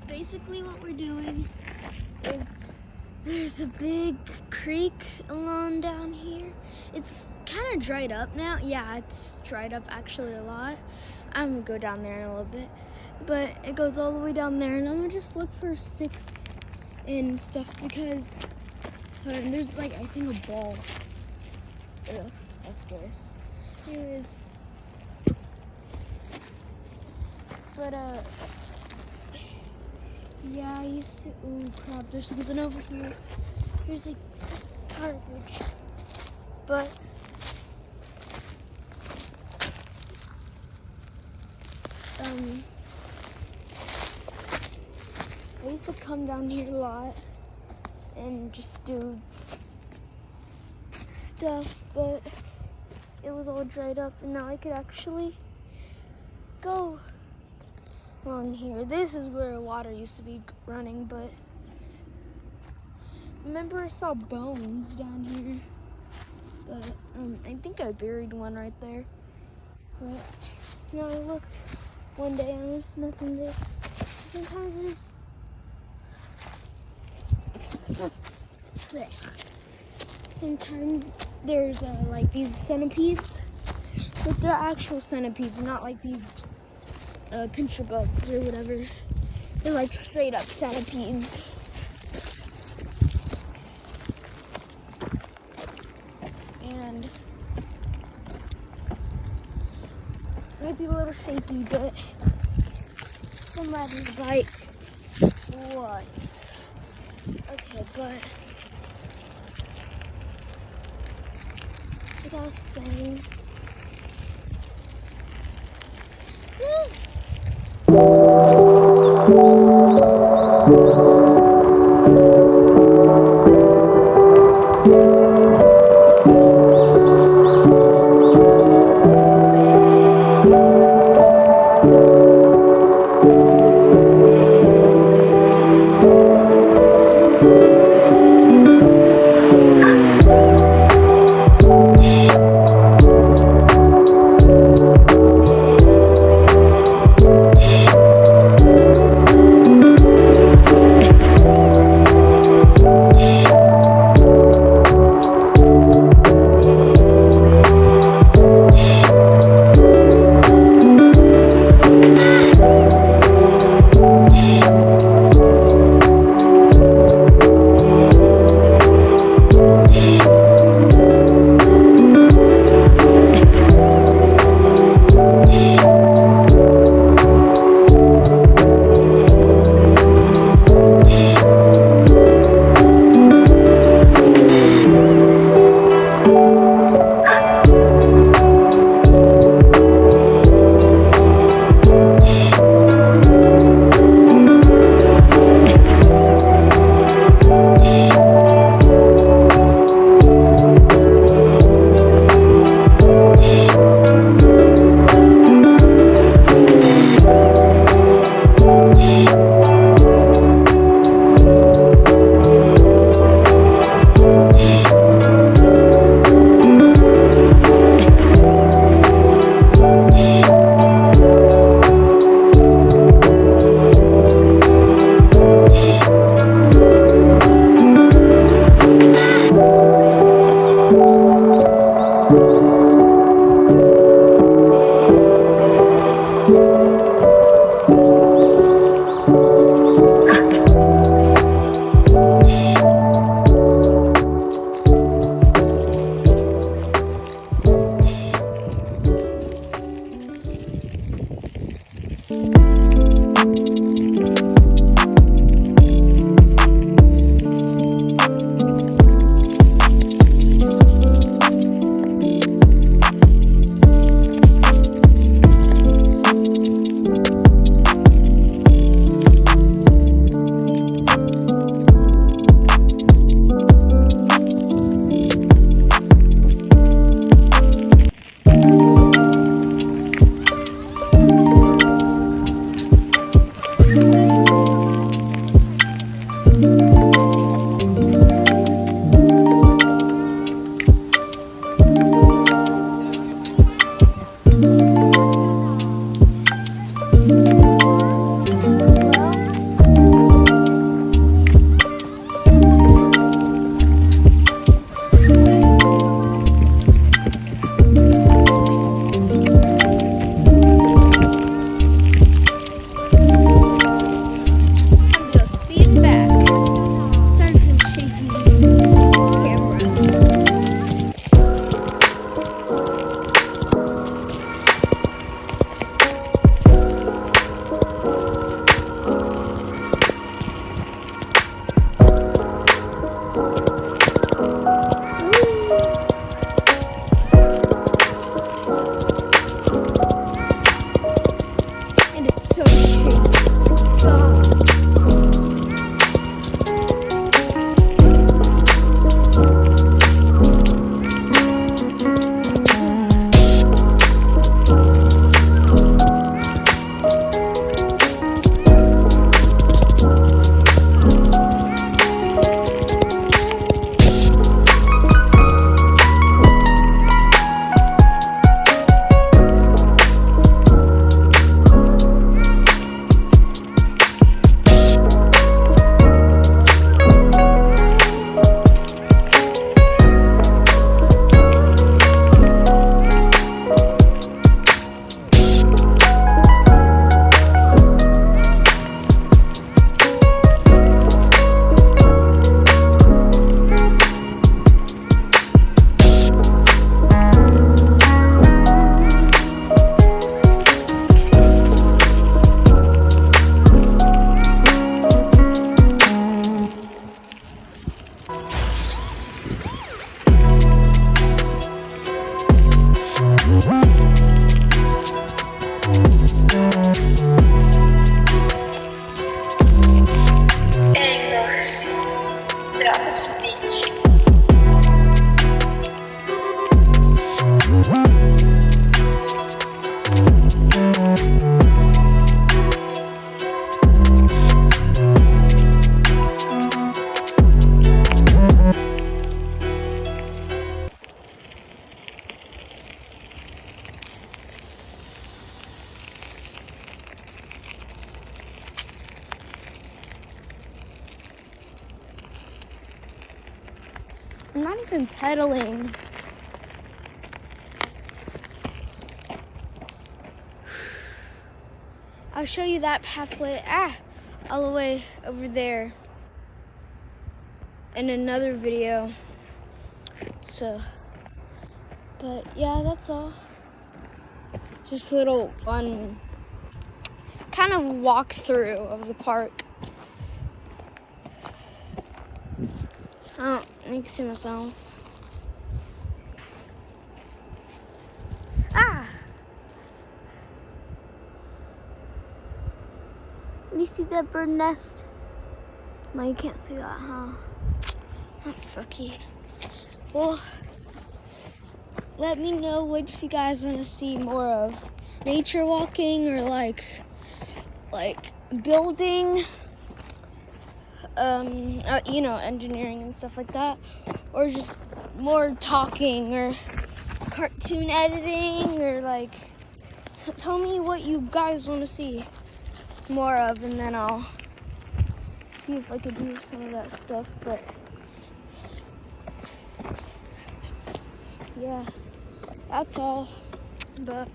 Basically what we're doing is there's a big creek along down here. It's kind of dried up now. Yeah, it's dried up actually a lot. I'm gonna go down there in a little bit, but it goes all the way down there, and I'm gonna just look for sticks and stuff because there's like, I think, a ball. Ugh, that's gross. Anyways, but yeah, I used to. Oh crap! There's something over here. There's like garbage, but I used to come down here a lot and just do stuff, but it was all dried up, and now I could actually go along here. This is where water used to be running, but remember I saw bones down here, but I think I buried one right there. But now I looked one day and there's nothing there. Sometimes there's like these centipedes, but they're actual centipedes, not like these pincher bugs or whatever. They're like straight up centipedes. And it might be a little shaky, but somebody's like, what? Okay, but like I was saying, I'm not even pedaling. I'll show you that pathway, all the way over there in another video. So, but yeah, that's all. Just a little fun kind of walkthrough of the park. Oh, you can see myself. You see that bird nest? No, you can't see that, huh? That's sucky. Well, let me know what you guys want to see more of. Nature walking or like building, engineering and stuff like that. Or just more talking or cartoon editing or like, tell me what you guys want to see more of, and then I'll see if I could do some of that stuff. But yeah, that's all. But